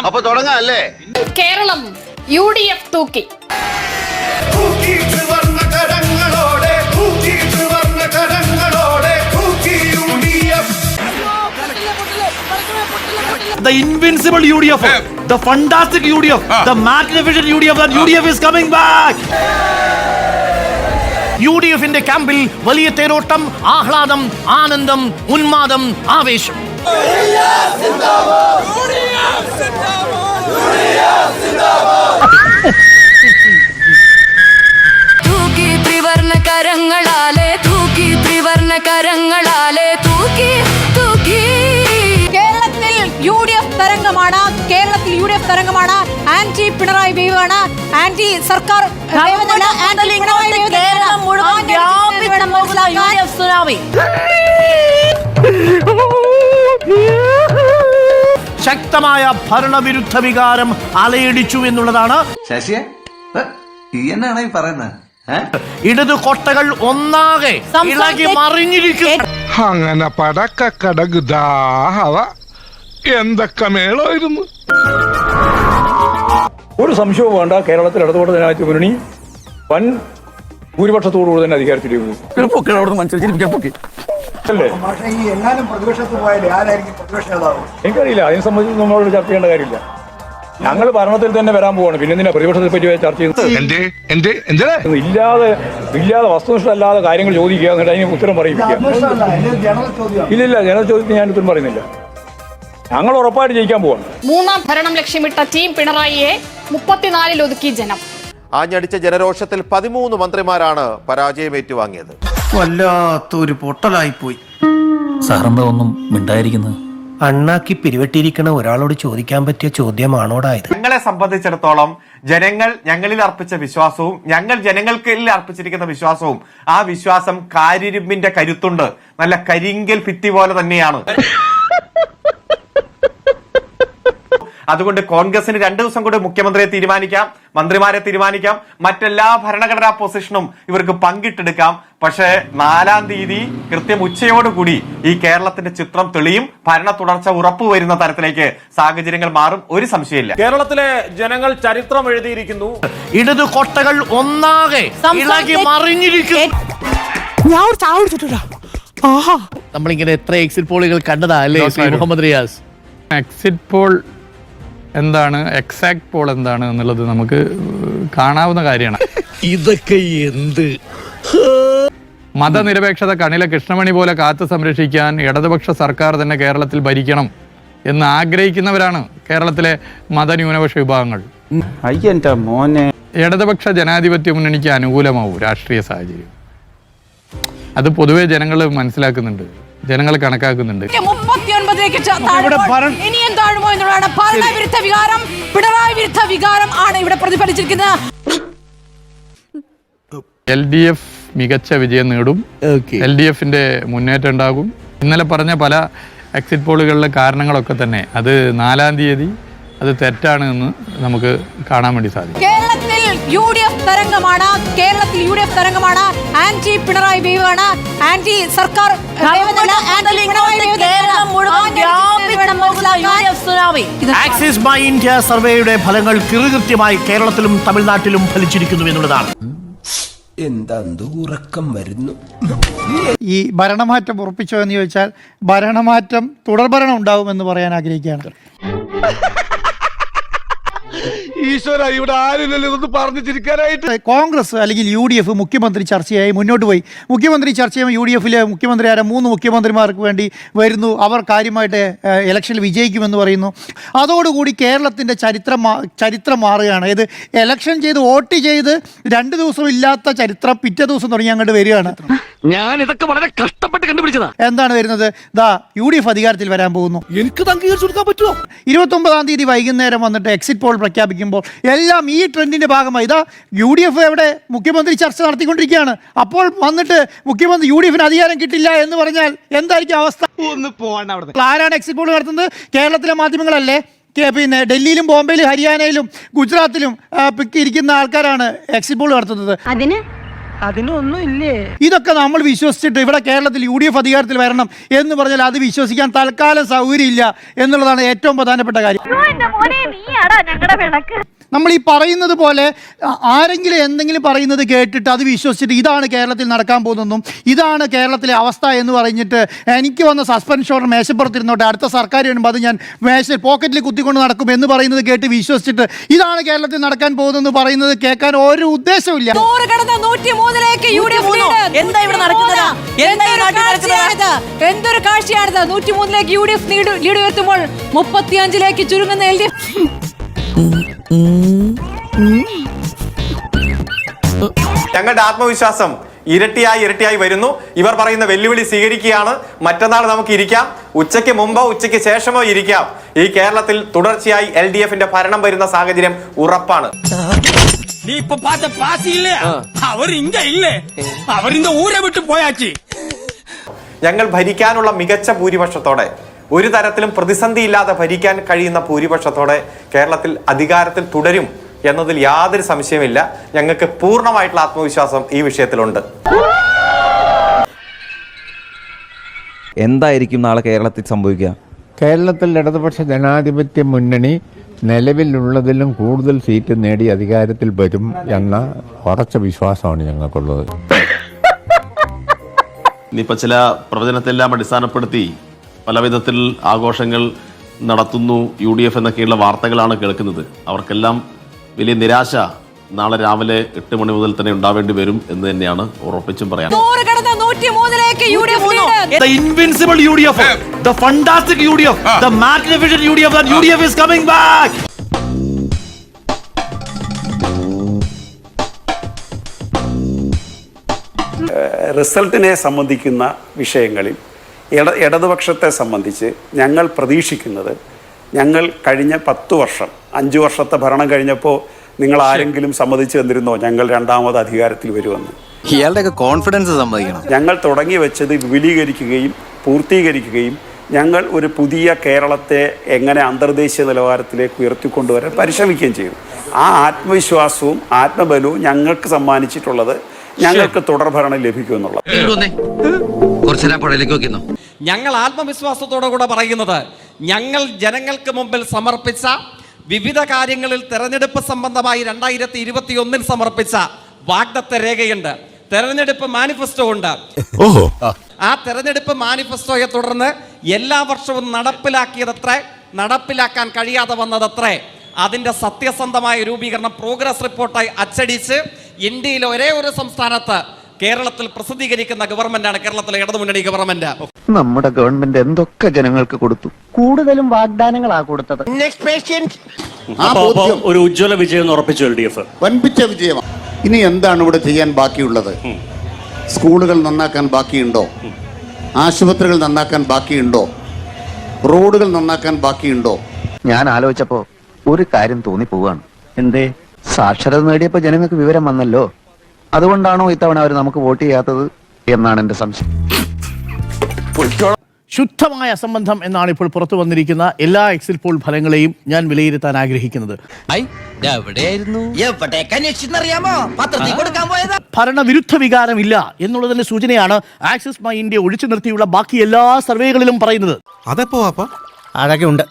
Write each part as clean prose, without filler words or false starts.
അപ്പൊ തുടങ്ങാം അല്ലേ? കേരളം UDF തൂക്കി. The invincible UDF, the fantastic UDF, the magnificent UDF, that UDF is coming back. UDF-ന്റെ ക്യാമ്പിൽ വലിയ തേരോട്ടം, ആഹ്ലാദം, ആനന്ദം, ഉന്മാദം, ആവേശം. തൂക്കി ത്രിവർണ്ണ കരങ്ങളാലെ, തൂക്കി ത്രിവർണ്ണ കരങ്ങളാലെ, തൂക്കി തൂക്കി. കേരളത്തിൽ UDF തരംഗമാണ്. കേരളത്തിൽ UDF തരംഗമാണ്. ആന്റി പിണറായി വേവാണ്. ആന്റി സർക്കാർ ശക്തമായ ഭരണവിരുദ്ധ വികാരം അലയടിച്ചു എന്നുള്ളതാണ്. ശശിയെ എന്നാണ് ഈ പറയുന്നത്? ഇടത് കൊട്ടകൾ ഒന്നാകെ ഇളകി മറിഞ്ഞിരിക്കുന്നു. അങ്ങനെ പടക്കടകുദാഹവ എന്തൊക്കെ മേളമായിരുന്നു. ഒരു സംശയവും വേണ്ട, കേരളത്തിൽ ഇടതുപക്ഷ ജനാധിപത്യ മുന്നണി വൻ ഭൂരിപക്ഷത്തോടുകൂടി തന്നെ അധികാരത്തിലേക്ക് അല്ലേ? എനിക്കറിയില്ല, അതിനെ സംബന്ധിച്ച് നമ്മളോട് ചർച്ച ചെയ്യേണ്ട കാര്യമില്ല. ഞങ്ങൾ ഭരണത്തിൽ തന്നെ വരാൻ പോവാണ്, പിന്നെ എന്തിനാ പ്രതിപക്ഷത്തെ പറ്റി ചർച്ച ചെയ്യുന്നത്? ഇല്ലാതെ വസ്തുനിഷ്ഠമല്ലാതെ കാര്യങ്ങൾ ചോദിക്കുക, എന്നിട്ട് അതിന് ഉത്തരം പറയിപ്പിക്കുക. ഇല്ലില്ല, ജനറൽ ചോദ്യത്തിന് ഞാൻ ഉത്തരം പറയുന്നില്ല. ഞങ്ങൾ ഉറപ്പായിട്ട് ജയിക്കാൻ പോവാണ്. മൂന്നാം ഭരണം ലക്ഷ്യമിട്ട ടീം പിണറായിയെ 34-ൽ ഒതുക്കി ജനം. ആഞ്ഞടിച്ച ജനരോഷത്തിൽ 13 മന്ത്രിമാരാണ് പരാജയം ഏറ്റുവാങ്ങിയത്. വല്ലാത്തൊരു പൊട്ടലായിപ്പോയി. സാറെന്താ ഒന്നും മിണ്ടായിരിക്കുന്നത്? അണ്ണാക്കി പിരിവെട്ടിയിരിക്കണ ഒരാളോട് ചോദിക്കാൻ പറ്റിയ ചോദ്യമാണോടായത്? ഞങ്ങളെ സംബന്ധിച്ചിടത്തോളം ജനങ്ങൾ ഞങ്ങളിൽ അർപ്പിച്ച വിശ്വാസവും ഞങ്ങൾ ജനങ്ങൾക്ക് അർപ്പിച്ചിരിക്കുന്ന വിശ്വാസവും, ആ വിശ്വാസം കാരിരുമ്പിന്റെ കരുത്തുണ്ട്, നല്ല കരിങ്കൽ ഭിത്തി പോലെ തന്നെയാണ്. അതുകൊണ്ട് കോൺഗ്രസിന് 2 ദിവസം കൂടി മുഖ്യമന്ത്രിയെ തീരുമാനിക്കാം, മന്ത്രിമാരെ തീരുമാനിക്കാം, മറ്റെല്ലാ ഭരണഘടനാ പൊസിഷനും ഇവർക്ക് പങ്കിട്ടെടുക്കാം. പക്ഷേ 4-ാം തീയതി കൃത്യം ഉച്ചയോടുകൂടി ഈ കേരളത്തിന്റെ ചിത്രം തെളിയും. ഭരണ തുടർച്ച ഉറപ്പുവരുന്ന തരത്തിലേക്ക് സാഹചര്യങ്ങൾ മാറും, ഒരു സംശയമില്ല. കേരളത്തിലെ ജനങ്ങൾ ചരിത്രം എഴുതിയിരിക്കുന്നു. ഇടത് കൊട്ടകൾ ഒന്നാകെ ഇളകി മറിഞ്ഞിരിക്കുന്നു. നമ്മളിങ്ങനെ എത്ര എക്സിറ്റ് പോളുകൾ കണ്ടതാ അല്ലേ മുഹമ്മദ് റിയാസ്? എക്സിറ്റ് പോൾ എന്താണ്, എക്സാക്ട് പോൾ എന്താണ് എന്നുള്ളത് നമുക്ക് കാണാവുന്ന കാര്യമാണ്. ഇതൊക്കെ എന്ത് മതനിരപേക്ഷത കണ്ണിലെ കൃഷ്ണമണി പോലെ കാത്തു സംരക്ഷിക്കാൻ ഇടതുപക്ഷ സർക്കാർ തന്നെ കേരളത്തിൽ ഭരിക്കണം എന്ന് ആഗ്രഹിക്കുന്നവരാണ് കേരളത്തിലെ മതന്യൂനപക്ഷ വിഭാഗങ്ങൾ. ഇടതുപക്ഷ ജനാധിപത്യ മുന്നണിക്ക് അനുകൂലമാവും രാഷ്ട്രീയ സാഹചര്യം. അത് പൊതുവെ ജനങ്ങൾ മനസ്സിലാക്കുന്നുണ്ട്, ജനങ്ങൾ കണക്കാക്കുന്നുണ്ട്. 39ലേക്ക് ഇനിയും താഴുമോ എന്നുള്ളതാണ്. ഭരണവിരുദ്ധ വികാരം, പിണറായി വിരുദ്ധ വികാരം ആണ് ഇവിടെ പ്രതിഫലിച്ചിരിക്കുന്നത്. LDF മികച്ച വിജയം നേടും. LDF-ന്റെ മുന്നേറ്റം ഉണ്ടാകും. ഇന്നലെ പറഞ്ഞ പല എക്സിറ്റ് പോളുകളിലെ കാരണങ്ങളൊക്കെ തന്നെ അത് 4-ാം തീയതി അത് തെറ്റാണ് എന്ന് നമുക്ക് കാണാൻ വേണ്ടി സാധിക്കും. കേരളത്തിൽ UDF തരംഗമാണ്. കേരളത്തിൽ UDF തരംഗമാണ്. ആന്റി പിണറായി വേവാണ്. ആന്റി സർക്കാർ ആക്സിസ് മൈ ഇന്ത്യ സർവേയുടെ ഫലങ്ങൾ കൃത്യമായി കേരളത്തിലും തമിഴ്നാട്ടിലും ഫലിച്ചിരിക്കുന്നു എന്നുള്ളതാണ്. എന്താ ഉറക്കം വരുന്നു. ഈ ഭരണമാറ്റം ഉറപ്പിച്ചോ എന്ന് ചോദിച്ചാൽ ഭരണമാറ്റം തുടർഭരണം ഉണ്ടാവുമെന്ന് പറയാൻ ആഗ്രഹിക്കുകയാണ്. ഈശ്വര, ഇവിടെ ആരില്ലല്ലോ പറഞ്ഞു ചിരിക്കാനായിട്ട്. കോൺഗ്രസ് അല്ലെങ്കിൽ UDF മുഖ്യമന്ത്രി ചർച്ചയായി മുന്നോട്ട് പോയി. മുഖ്യമന്ത്രി ചർച്ചയും UDF-ലെ മുഖ്യമന്ത്രി 3 മുഖ്യമന്ത്രിമാർക്ക് വേണ്ടി വരുന്നു. അവർ കാര്യമായിട്ട് ഇലക്ഷനിൽ വിജയിക്കുമെന്ന് പറയുന്നു. അതോടുകൂടി കേരളത്തിൻ്റെ ചരിത്രം മാറുകയാണ്. ഇത് ഇലക്ഷൻ ചെയ്ത് വോട്ട് ചെയ്ത് 2 ദിവസം ഇല്ലാത്ത ചരിത്രം പിറ്റേ ദിവസം തുടങ്ങി അങ്ങോട്ട് വരികയാണ്. ഞാൻ ഇതൊക്കെ വളരെ കഷ്ടപ്പെട്ട് കണ്ടുപിടിച്ചതാ. എന്താണ് വരുന്നത്? UDF അധികാരത്തിൽ വരാൻ പോകുന്നു. എനിക്ക് അംഗീകരിച്ചു കൊടുക്കാൻ പറ്റുമോ? 29-ാം തീയതി വൈകുന്നേരം വന്നിട്ട് എക്സിറ്റ് പോൾ പ്രഖ്യാപിക്കുമ്പോൾ എല്ലാം ഈ ട്രെൻഡിന്റെ ഭാഗമായി UDF എവിടെ മുഖ്യമന്ത്രി ചർച്ച നടത്തിക്കൊണ്ടിരിക്കുകയാണ്. അപ്പോൾ വന്നിട്ട് മുഖ്യമന്ത്രി UDF-ന് അധികാരം കിട്ടില്ല എന്ന് പറഞ്ഞാൽ എന്തായിരിക്കും അവസ്ഥ? ആരാണ് എക്സിറ്റ് പോൾ നടത്തുന്നത്? കേരളത്തിലെ മാധ്യമങ്ങളല്ലേ? പിന്നെ ഡൽഹിയിലും ബോംബെയിലും ഹരിയാനയിലും ഗുജറാത്തിലും ഇരിക്കുന്ന ആൾക്കാരാണ് എക്സിറ്റ് പോൾ നടത്തുന്നത്. അതിനൊന്നും ഇല്ലേ? ഇതൊക്കെ നമ്മൾ വിശ്വസിച്ചിട്ട് ഇവിടെ കേരളത്തിൽ UDF അധികാരത്തിൽ വരണം എന്ന് പറഞ്ഞാൽ അത് വിശ്വസിക്കാൻ തൽക്കാലം സൗകര്യമില്ല എന്നുള്ളതാണ് ഏറ്റവും പ്രധാനപ്പെട്ട കാര്യം. നമ്മൾ ഈ പറയുന്നത് പോലെ ആരെങ്കിലും എന്തെങ്കിലും പറയുന്നത് കേട്ടിട്ട് അത് വിശ്വസിച്ചിട്ട് ഇതാണ് കേരളത്തിൽ നടക്കാൻ പോകുന്നതെന്നും ഇതാണ് കേരളത്തിലെ അവസ്ഥ എന്ന് പറഞ്ഞിട്ട് എനിക്ക് വന്ന സസ്പെൻഷൻ ഓർഡർ മേശപ്പുറത്തിരുന്നോട്ടെ, അടുത്ത സർക്കാർ വരുമ്പോൾ അത് ഞാൻ പോക്കറ്റിൽ കുത്തിക്കൊണ്ട് നടക്കും എന്ന് പറയുന്നത് കേട്ട് വിശ്വസിച്ചിട്ട് ഇതാണ് കേരളത്തിൽ നടക്കാൻ പോകുന്നതെന്ന് പറയുന്നത് കേൾക്കാൻ ഒരു ഉദ്ദേശമില്ല. എന്തൊരു കാഴ്ചയാണിത്! 103-ലേക്ക് UDF ലീഡ് ഉയർത്തുമ്പോൾ 35-ലേക്ക് ചുരുങ്ങുന്ന LDF. ഞങ്ങളുടെ ആത്മവിശ്വാസം ഇരട്ടിയായി വരുന്നു. ഇവർ പറയുന്ന വെല്ലുവിളി സ്വീകരിക്കുകയാണ്. മറ്റന്നാൾ നമുക്ക് ഇരിക്കാം, ഉച്ചയ്ക്ക് മുമ്പോ ഉച്ചയ്ക്ക് ശേഷമോ ഇരിക്കാം. ഈ കേരളത്തിൽ തുടർച്ചയായി LDF-ന്റെ ഭരണം വരുന്ന സാഹചര്യം ഉറപ്പാണ്. ഞങ്ങൾ ഭരിക്കാനുള്ള മികച്ച ഭൂരിപക്ഷത്തോടെ, ഒരു തരത്തിലും പ്രതിസന്ധിയില്ലാതെ ഭരിക്കാൻ കഴിയുന്ന ഭൂരിപക്ഷത്തോടെ കേരളത്തിൽ അധികാരത്തിൽ തുടരും എന്നതിൽ യാതൊരു സംശയമില്ല. ഞങ്ങൾക്ക് പൂർണ്ണമായിട്ടുള്ള ആത്മവിശ്വാസം ഈ വിഷയത്തിലുണ്ട്. എന്തായിരിക്കും നാളെ കേരളത്തിൽ സംഭവിക്കുക? കേരളത്തിൽ ഇടതുപക്ഷ ജനാധിപത്യ മുന്നണി നിലവിലുള്ളതിലും കൂടുതൽ സീറ്റ് നേടി അധികാരത്തിൽ വരും എന്ന ഉറച്ച വിശ്വാസമാണ് ഞങ്ങൾക്കുള്ളത്. ഇനിയിപ്പോ ചില പ്രവചനത്തെല്ലാം അടിസ്ഥാനപ്പെടുത്തി പല വിധത്തിൽ ആഘോഷങ്ങൾ നടത്തുന്നു UDF എന്നൊക്കെയുള്ള വാർത്തകളാണ് കേൾക്കുന്നത്. അവർക്കെല്ലാം വലിയ നിരാശ നാളെ രാവിലെ 8 മണി മുതൽ തന്നെ ഉണ്ടാവേണ്ടി വരും എന്ന് തന്നെയാണ് ഉറപ്പിച്ചും പറയാൻ. The invincible UDF, the fantastic UDF, the magnificent UDF, that UDF is coming back. റിസൾട്ടിനെ സംബന്ധിക്കുന്ന വിഷയങ്ങളിൽ ഇടതുപക്ഷത്തെ സംബന്ധിച്ച് ഞങ്ങൾ പ്രതീക്ഷിക്കുന്നത്, ഞങ്ങൾ കഴിഞ്ഞ 10 വർഷം 5 വർഷത്തെ ഭരണം കഴിഞ്ഞപ്പോൾ നിങ്ങൾ ആരെങ്കിലും സമ്മതിച്ചു തന്നിരുന്നോ ഞങ്ങൾ രണ്ടാമത് അധികാരത്തിൽ വരുമെന്ന്? ഇയാളുടെയൊക്കെ കോൺഫിഡൻസ് സമ്മതിക്കണം. ഞങ്ങൾ തുടങ്ങി വെച്ചത് വിപുലീകരിക്കുകയും പൂർത്തീകരിക്കുകയും ഞങ്ങൾ ഒരു പുതിയ കേരളത്തെ എങ്ങനെ അന്തർദേശീയ നിലവാരത്തിലേക്ക് ഉയർത്തിക്കൊണ്ടുവരാൻ പരിശ്രമിക്കുകയും ചെയ്തു. ആ ആത്മവിശ്വാസവും ആത്മബലവും ഞങ്ങൾക്ക് സമ്മാനിച്ചിട്ടുള്ളത് ഞങ്ങൾക്ക് തുടർഭരണം ലഭിക്കുമെന്നുള്ളത്. ഞങ്ങൾ ആത്മവിശ്വാസത്തോടു കൂടെ പറയുന്നത്, ഞങ്ങൾ ജനങ്ങൾക്ക് മുമ്പിൽ സമർപ്പിച്ച വിവിധ കാര്യങ്ങളിൽ തെരഞ്ഞെടുപ്പ് സംബന്ധമായി 2021 സമർപ്പിച്ച വാഗ്ദത്ത രേഖയുണ്ട്, തെരഞ്ഞെടുപ്പ് മാനിഫെസ്റ്റോ ഉണ്ട്. ആ തെരഞ്ഞെടുപ്പ് മാനിഫെസ്റ്റോയെ തുടർന്ന് എല്ലാ വർഷവും നടപ്പിലാക്കിയതത്രേ, നടപ്പിലാക്കാൻ കഴിയാതെ വന്നതത്രേ. അതിന്റെ സത്യസന്ധമായ രൂപീകരണം പ്രോഗ്രസ് റിപ്പോർട്ടായി അച്ചടിച്ച് ഇന്ത്യയിലെ ഒരേ ഒരു സംസ്ഥാനത്ത് കേരളത്തിൽ പ്രസിദ്ധീകരിക്കുന്ന ഗവൺമെന്റാണ് കേരളത്തിലെ ഇടതുമുന്നണി ഗവൺമെന്റ്. നമ്മുടെ ഗവൺമെന്റ് എന്തൊക്കെ ജനങ്ങൾക്ക് കൊടുത്തു, കൂടുതലും വാഗ്ദാനങ്ങളാ കൊടുത്തത്. ഒരു ഉജ്ജ്വല വിജയം ഉറപ്പിച്ചു LDF. വൻപിച്ച വിജയമാണ്. ഇനി എന്താണ് ഇവിടെ ചെയ്യാൻ ബാക്കിയുള്ളത്? സ്കൂളുകൾ നന്നാക്കാൻ ബാക്കിയുണ്ടോ? ആശുപത്രികൾ നന്നാക്കാൻ ബാക്കിയുണ്ടോ? റോഡുകൾ നന്നാക്കാൻ ബാക്കിയുണ്ടോ? ഞാൻ ആലോചിച്ചപ്പോ ഒരു കാര്യം തോന്നിപ്പോവാണ്. എന്തേ? സാക്ഷരത നേടിയപ്പോ ജനങ്ങൾക്ക് വിവരം വന്നല്ലോ. അതുകൊണ്ടാണോ ഇത്തവണ അവർ നമുക്ക് വോട്ട് ചെയ്യാത്തത് എന്നാണ് എന്റെ സംശയം. ശുദ്ധമായ അസംബന്ധം എന്നാണ് ഇപ്പോൾ പുറത്തു വന്നിരിക്കുന്ന എല്ലാ എക്സിറ്റ് പോൾ ഫലങ്ങളെയും ഞാൻ വിലയിരുത്താൻ ആഗ്രഹിക്കുന്നത്. ഭരണവിരുദ്ധ വികാരമില്ല എന്നുള്ളതിന്റെ സൂചനയാണ് ആക്സിസ് മൈ ഇന്ത്യ ഒഴിച്ചു നിർത്തിയുള്ള ബാക്കി എല്ലാ സർവേകളിലും പറയുന്നത്. അതൊക്കെ ഉണ്ട്.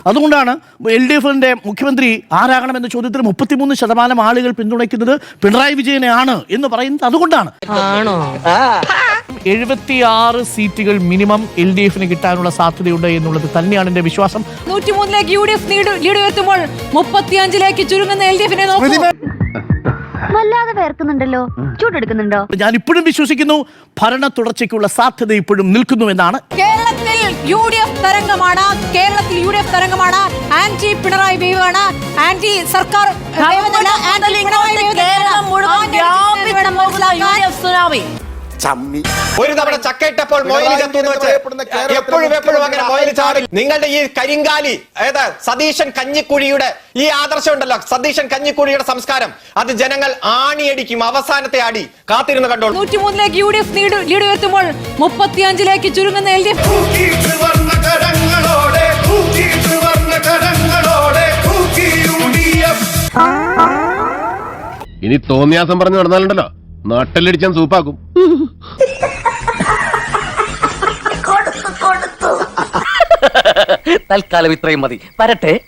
അതുകൊണ്ടാണ് LDF-ന്റെ മുഖ്യമന്ത്രി ആരാകണമെന്ന ചോദ്യത്തിൽ 33% ആളുകൾ പിന്തുണയ്ക്കുന്നത് പിണറായി വിജയനെയാണ് എന്ന് പറയുന്നത് അതുകൊണ്ടാണ്. 76 സീറ്റുകൾ മിനിമം LDF-ന് കിട്ടാനുള്ള സാധ്യതയുണ്ട് എന്നുള്ളത് തന്നെയാണ് എന്റെ വിശ്വാസം. 103-ലേക്ക് UDF ലീഡ് ഉയർത്തുമ്പോൾ 35-ലേക്ക് ചുരുങ്ങുന്ന LDF-നെ നോക്കൂ. വല്ലാതെ വേർക്കുന്നുണ്ടല്ലോ, ചൂടെടുക്കുന്നുണ്ടോ? ഞാൻ ഇപ്പോഴും വിശ്വസിക്കുന്നു ഭരണ തുടർച്ചയ്ക്കുള്ള സാധ്യത ഇപ്പോഴും നിൽക്കുന്നു എന്നാണ്. കേരളത്തിൽ UDF തരംഗമാണ്, കേരളത്തിൽ UDF തരംഗമാണ്. ആന്റി പിണറായി വേവാണ്, ആന്റി സർക്കാർ ഒരു തവണ ചക്കയിട്ടപ്പോൾ മൊയില് ചത്തുന്ന് വെച്ച് എപ്പോഴും അങ്ങനെ മൊയില് ചാടി. നിങ്ങളുടെ ഈ കരിങ്കാലി സതീശൻ കഞ്ഞിക്കുഴിയുടെ ഈ ആദർശം ഉണ്ടല്ലോ, സതീശൻ കഞ്ഞിക്കുഴിയുടെ സംസ്കാരം, അത് ജനങ്ങൾ ആണിയടിക്കും. അവസാനത്തെ ആടി കാത്തിരുന്ന് കണ്ടോളൂ. 103-ലേക്ക് UDF ലീഡ് ഉയർത്തുമ്പോൾ 35-ലേക്ക് ചുരുങ്ങുന്ന LDF. ഇനി തോന്നിയാസം പറഞ്ഞു നടന്നാലുണ്ടല്ലോ നാട്ടിലടിച്ചാൻ സൂപ്പാക്കും. തൽക്കാലം ഇത്രയും മതി. വരട്ടെ.